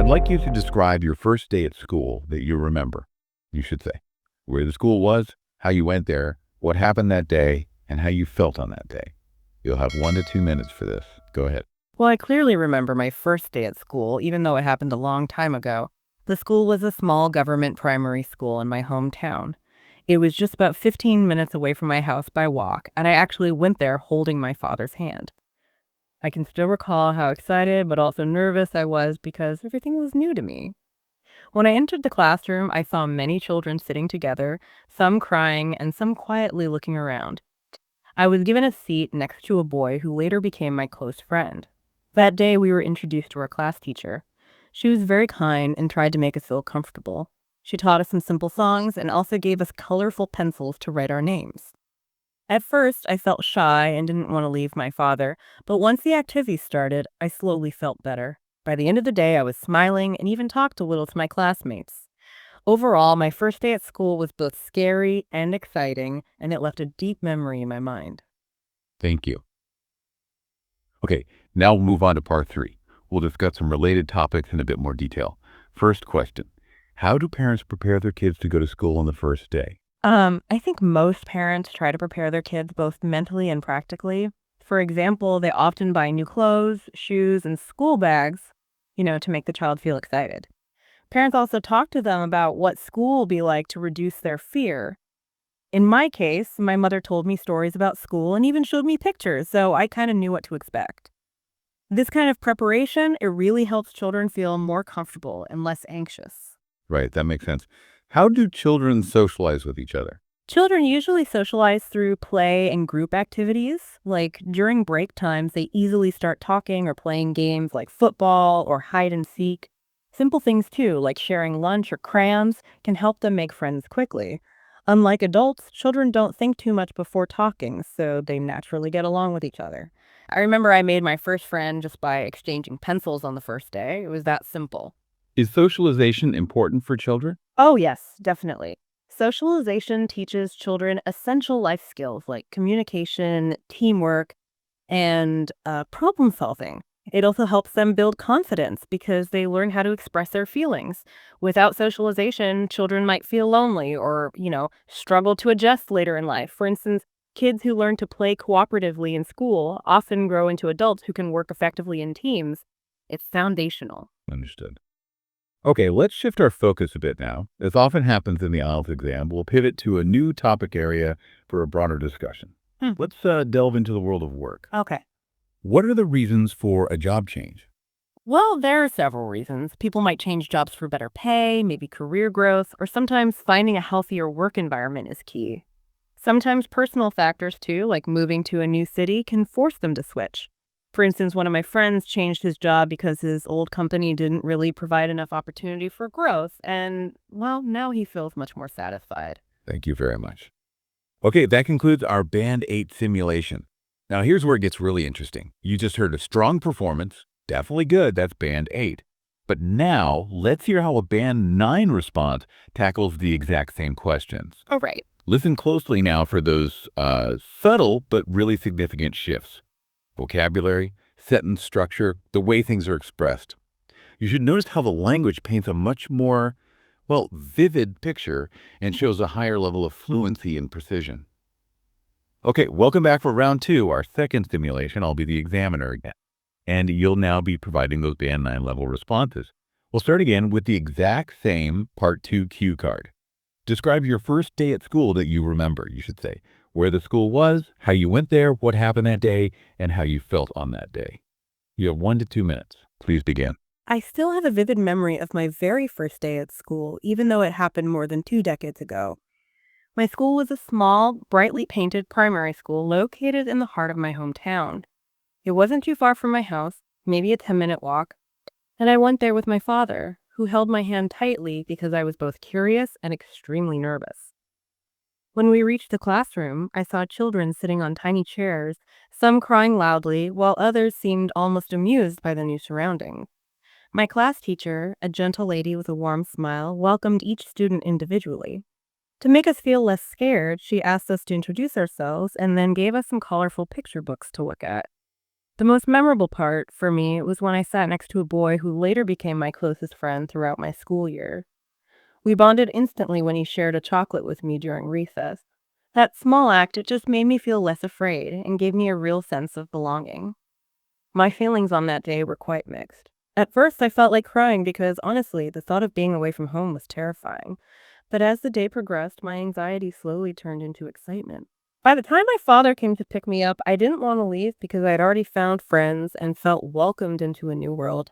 I'd like you to describe your first day at school that you remember. You should say where the school was, how you went there, what happened that day, and how you felt on that day. You'll have 1 to 2 minutes for this. Go ahead. Well, I clearly remember my first day at school, even though it happened a long time ago. The school was a small government primary school in my hometown. It was just about 15 minutes away from my house by walk, and I actually went there holding my father's hand. I can still recall how excited but also nervous I was because everything was new to me. When I entered the classroom, I saw many children sitting together, some crying and some quietly looking around. I was given a seat next to a boy who later became my close friend. That day, we were introduced to our class teacher. She was very kind and tried to make us feel comfortable. She taught us some simple songs and also gave us colorful pencils to write our names. At first, I felt shy and didn't want to leave my father, but once the activity started, I slowly felt better. By the end of the day, I was smiling and even talked a little to my classmates. Overall, my first day at school was both scary and exciting, and it left a deep memory in my mind. Thank you. Okay, now we'll move on to part 3. We'll discuss some related topics in a bit more detail. First question, how do parents prepare their kids to go to school on the first day? I think most parents try to prepare their kids both mentally and practically. For example, they often buy new clothes, shoes, and school bags, to make the child feel excited. Parents also talk to them about what school will be like to reduce their fear. In my case, my mother told me stories about school and even showed me pictures, so I kind of knew what to expect. This kind of preparation, it really helps children feel more comfortable and less anxious. Right, that makes sense. How do children socialize with each other? Children usually socialize through play and group activities. Like during break times, they easily start talking or playing games like football or hide and seek. Simple things too, like sharing lunch or crayons, can help them make friends quickly. Unlike adults, children don't think too much before talking, so they naturally get along with each other. I remember I made my first friend just by exchanging pencils on the first day. It was that simple. Is socialization important for children? Oh, yes, definitely. Socialization teaches children essential life skills like communication, teamwork, and problem solving. It also helps them build confidence because they learn how to express their feelings. Without socialization, children might feel lonely or, struggle to adjust later in life. For instance, kids who learn to play cooperatively in school often grow into adults who can work effectively in teams. It's foundational. Understood. Okay, let's shift our focus a bit now. As often happens in the IELTS exam, we'll pivot to a new topic area for a broader discussion. Let's delve into the world of work. Okay. What are the reasons for a job change? Well, there are several reasons. People might change jobs for better pay, maybe career growth, or sometimes finding a healthier work environment is key. Sometimes personal factors, too, like moving to a new city, can force them to switch. For instance, one of my friends changed his job because his old company didn't really provide enough opportunity for growth, and, well, now he feels much more satisfied. Thank you very much. Okay, that concludes our Band 8 simulation. Now here's where it gets really interesting. You just heard a strong performance, definitely good, that's Band 8. But now, let's hear how a Band 9 response tackles the exact same questions. All right. Listen closely now for those subtle but really significant shifts. Vocabulary, sentence structure, the way things are expressed. You should notice how the language paints a much more, vivid picture and shows a higher level of fluency and precision. Okay, welcome back for round 2, our second simulation. I'll be the examiner again, and you'll now be providing those Band 9 level responses. We'll start again with the exact same Part 2 cue card. Describe your first day at school that you remember, you should say. Where the school was, how you went there, what happened that day, and how you felt on that day. You have 1 to 2 minutes. Please begin. I still have a vivid memory of my very first day at school, even though it happened more than 2 decades ago. My school was a small, brightly painted primary school located in the heart of my hometown. It wasn't too far from my house, maybe a 10-minute walk, and I went there with my father, who held my hand tightly because I was both curious and extremely nervous. When we reached the classroom, I saw children sitting on tiny chairs, some crying loudly, while others seemed almost amused by the new surroundings. My class teacher, a gentle lady with a warm smile, welcomed each student individually. To make us feel less scared, she asked us to introduce ourselves and then gave us some colorful picture books to look at. The most memorable part for me was when I sat next to a boy who later became my closest friend throughout my school year. We bonded instantly when he shared a chocolate with me during recess. That small act, it just made me feel less afraid and gave me a real sense of belonging. My feelings on that day were quite mixed. At first, I felt like crying because, honestly, the thought of being away from home was terrifying. But as the day progressed, my anxiety slowly turned into excitement. By the time my father came to pick me up, I didn't want to leave because I had already found friends and felt welcomed into a new world.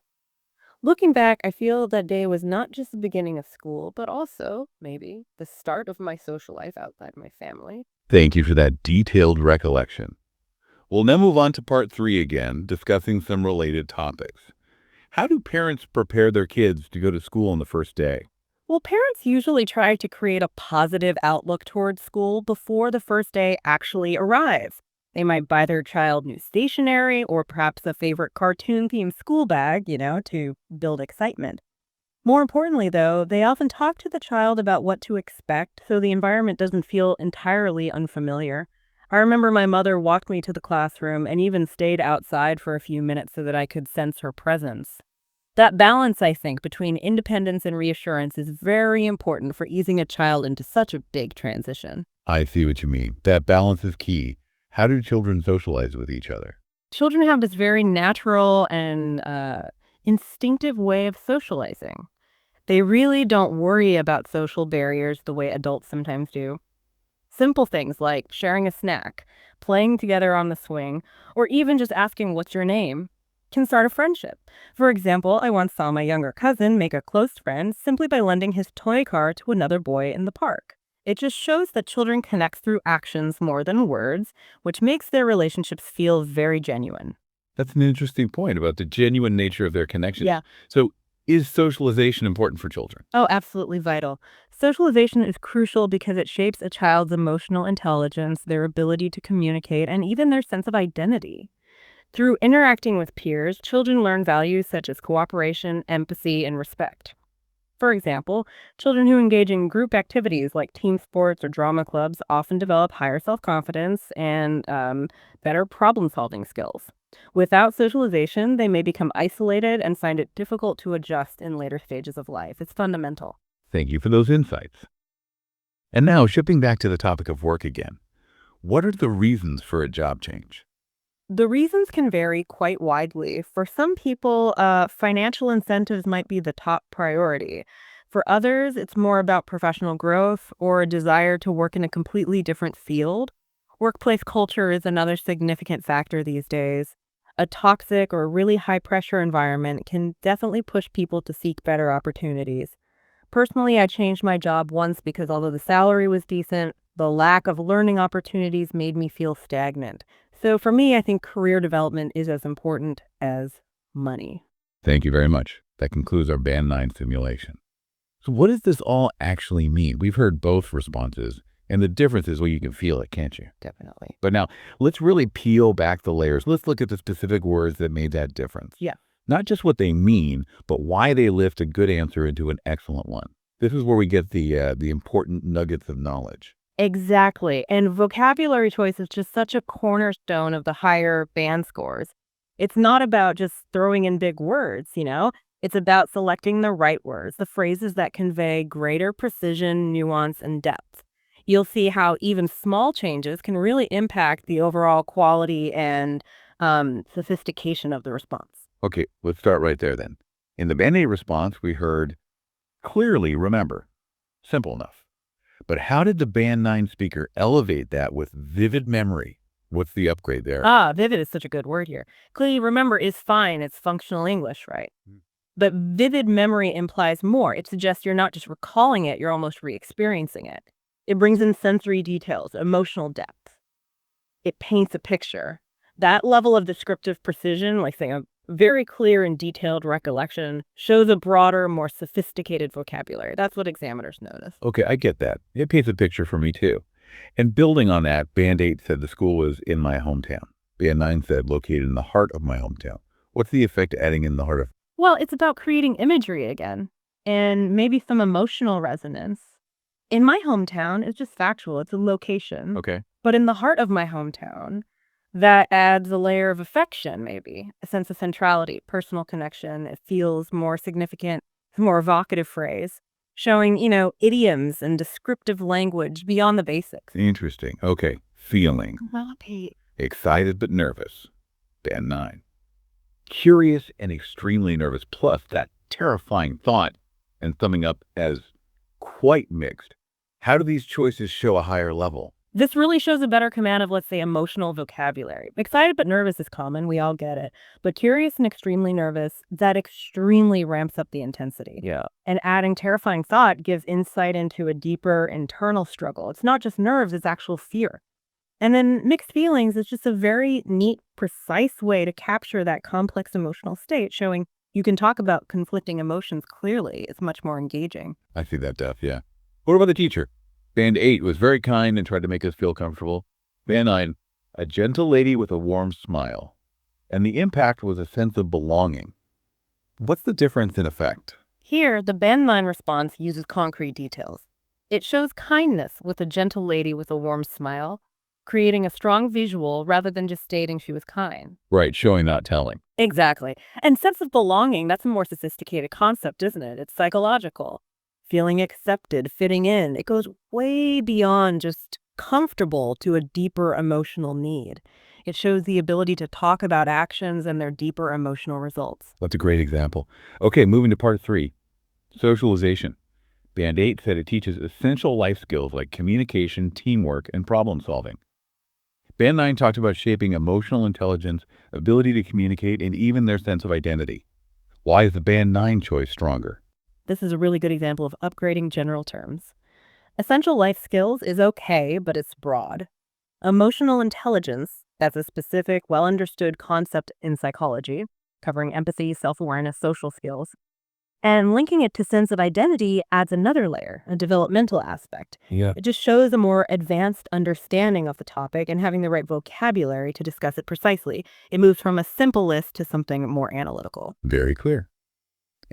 Looking back, I feel that day was not just the beginning of school, but also, maybe, the start of my social life outside my family. Thank you for that detailed recollection. We'll now move on to part 3 again, discussing some related topics. How do parents prepare their kids to go to school on the first day? Well, parents usually try to create a positive outlook towards school before the first day actually arrives. They might buy their child new stationery or perhaps a favorite cartoon themed school bag, to build excitement. More importantly, though, they often talk to the child about what to expect so the environment doesn't feel entirely unfamiliar. I remember my mother walked me to the classroom and even stayed outside for a few minutes so that I could sense her presence. That balance, I think, between independence and reassurance is very important for easing a child into such a big transition. I see what you mean. That balance is key. How do children socialize with each other? Children have this very natural and instinctive way of socializing. They really don't worry about social barriers the way adults sometimes do. Simple things like sharing a snack, playing together on the swing, or even just asking what's your name can start a friendship. For example, I once saw my younger cousin make a close friend simply by lending his toy car to another boy in the park. It just shows that children connect through actions more than words, which makes their relationships feel very genuine. That's an interesting point about the genuine nature of their connections. Yeah. So, is socialization important for children? Oh, absolutely vital. Socialization is crucial because it shapes a child's emotional intelligence, their ability to communicate, and even their sense of identity. Through interacting with peers, children learn values such as cooperation, empathy, and respect. For example, children who engage in group activities like team sports or drama clubs often develop higher self confidence and better problem solving skills. Without socialization, they may become isolated and find it difficult to adjust in later stages of life. It's fundamental. Thank you for those insights. And now, shifting back to the topic of work again, what are the reasons for a job change? The reasons can vary quite widely. For some people, financial incentives might be the top priority. For others, it's more about professional growth or a desire to work in a completely different field. Workplace culture is another significant factor these days. A toxic or really high pressure environment can definitely push people to seek better opportunities. Personally, I changed my job once because although the salary was decent, the lack of learning opportunities made me feel stagnant. So for me, I think career development is as important as money. Thank you very much. That concludes our Band 9 simulation. So, what does this all actually mean? We've heard both responses, and the difference is, well, you can feel it, can't you? Definitely. But now, let's really peel back the layers. Let's look at the specific words that made that difference. Yeah. Not just what they mean, but why they lift a good answer into an excellent one. This is where we get the important nuggets of knowledge. Exactly. And vocabulary choice is just such a cornerstone of the higher band scores. It's not about just throwing in big words. It's about selecting the right words, the phrases that convey greater precision, nuance, and depth. You'll see how even small changes can really impact the overall quality and sophistication of the response. Okay, let's start right there then. In the Band 8 response, we heard clearly remember. Simple enough. But how did the Band 9 speaker elevate that with vivid memory? What's the upgrade there? Vivid is such a good word here. Clearly, remember is fine. It's functional English, right? But vivid memory implies more. It suggests you're not just recalling it, you're almost re experiencing it. It brings in sensory details, emotional depth. It paints a picture. That level of descriptive precision, like saying a very clear and detailed recollection, shows a broader, more sophisticated vocabulary. That's what examiners notice. Okay, I get that. It paints a picture for me too. And building on that, Band 8 said the school was in my hometown. Band 9 said located in the heart of my hometown. What's the effect of adding in the heart of? Well, it's about creating imagery again and maybe some emotional resonance. In my hometown, it's just factual, it's a location. Okay. But in the heart of my hometown, That adds a layer of affection, maybe, a sense of centrality, personal connection. It feels more significant, it's a more evocative phrase, showing, idioms and descriptive language beyond the basics. Interesting. Okay. Feeling. Happy. Excited but nervous. Band 9. Curious and extremely nervous, plus that terrifying thought, and summing up as quite mixed. How do these choices show a higher level? This really shows a better command of, let's say, emotional vocabulary. Excited but nervous is common, we all get it. But curious and extremely nervous, that extremely ramps up the intensity. Yeah. And adding terrifying thought gives insight into a deeper internal struggle. It's not just nerves, it's actual fear. And then mixed feelings is just a very neat, precise way to capture that complex emotional state, showing you can talk about conflicting emotions clearly. It's much more engaging. I see that, Def, yeah. What about the teacher? Band 8 was very kind and tried to make us feel comfortable. Band 9, a gentle lady with a warm smile. And the impact was a sense of belonging. What's the difference in effect? Here, the Band 9 response uses concrete details. It shows kindness with a gentle lady with a warm smile, creating a strong visual rather than just stating she was kind. Right, showing, not telling. Exactly. And sense of belonging, that's a more sophisticated concept, isn't it? It's psychological. Feeling accepted, fitting in. It goes way beyond just comfortable to a deeper emotional need. It shows the ability to talk about actions and their deeper emotional results. That's a great example. Okay, moving to part 3, socialization. Band 8 said it teaches essential life skills like communication, teamwork, and problem solving. Band 9 talked about shaping emotional intelligence, ability to communicate, and even their sense of identity. Why is the Band 9 choice stronger? This is a really good example of upgrading general terms. Essential life skills is okay, but it's broad. Emotional intelligence, that's a specific, well-understood concept in psychology, covering empathy, self-awareness, social skills. And linking it to sense of identity adds another layer, a developmental aspect. Yeah. It just shows a more advanced understanding of the topic and having the right vocabulary to discuss it precisely. It moves from a simple list to something more analytical. Very clear.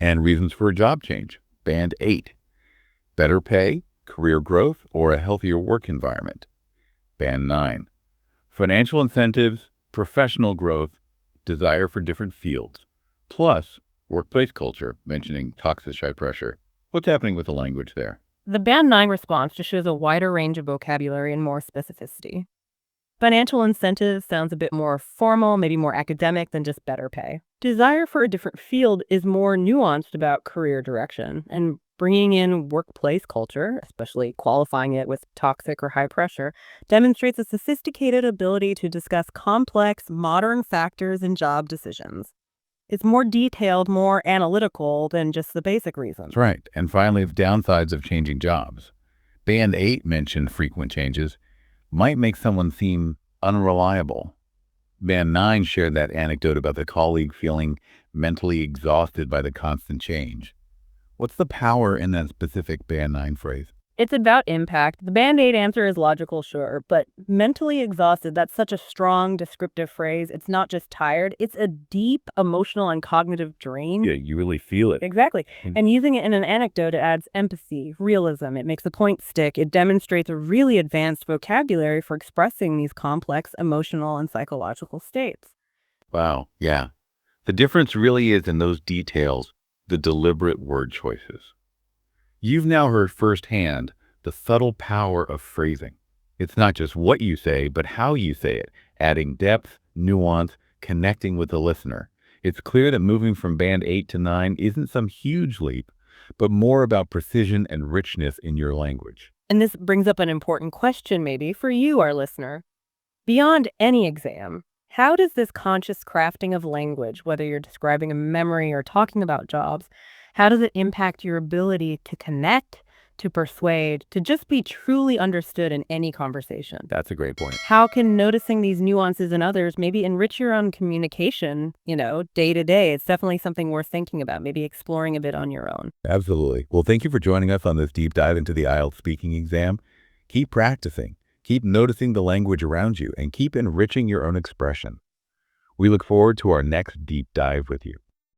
And reasons for a job change. Band 8. Better pay, career growth, or a healthier work environment. Band 9. Financial incentives, professional growth, desire for different fields. Plus, workplace culture, mentioning toxic high pressure. What's happening with the language there? The Band 9 response just shows a wider range of vocabulary and more specificity. Financial incentives sounds a bit more formal, maybe more academic than just better pay. Desire for a different field is more nuanced about career direction, and bringing in workplace culture, especially qualifying it with toxic or high pressure, demonstrates a sophisticated ability to discuss complex, modern factors in job decisions. It's more detailed, more analytical than just the basic reasons. That's right. And finally, the downsides of changing jobs. Band 8 mentioned frequent changes might make someone seem unreliable. Band 9 shared that anecdote about the colleague feeling mentally exhausted by the constant change. What's the power in that specific Band 9 phrase? It's about impact. The Band 8 answer is logical, sure, but mentally exhausted, that's such a strong descriptive phrase. It's not just tired, it's a deep emotional and cognitive drain. Yeah, you really feel it. Exactly. Mm. And using it in an anecdote, it adds empathy, realism. It makes the point stick. It demonstrates a really advanced vocabulary for expressing these complex emotional and psychological states. Wow, yeah. The difference really is in those details, the deliberate word choices. You've now heard firsthand the subtle power of phrasing. It's not just what you say, but how you say it, adding depth, nuance, connecting with the listener. It's clear that moving from Band 8 to 9 isn't some huge leap, but more about precision and richness in your language. And this brings up an important question, maybe, for you, our listener. Beyond any exam, how does this conscious crafting of language, whether you're describing a memory or talking about jobs, how does it impact your ability to connect, to persuade, to just be truly understood in any conversation? That's a great point. How can noticing these nuances in others maybe enrich your own communication, day to day? It's definitely something worth thinking about, maybe exploring a bit on your own. Absolutely. Well, thank you for joining us on this deep dive into the IELTS speaking exam. Keep practicing, keep noticing the language around you, and keep enriching your own expression. We look forward to our next deep dive with you.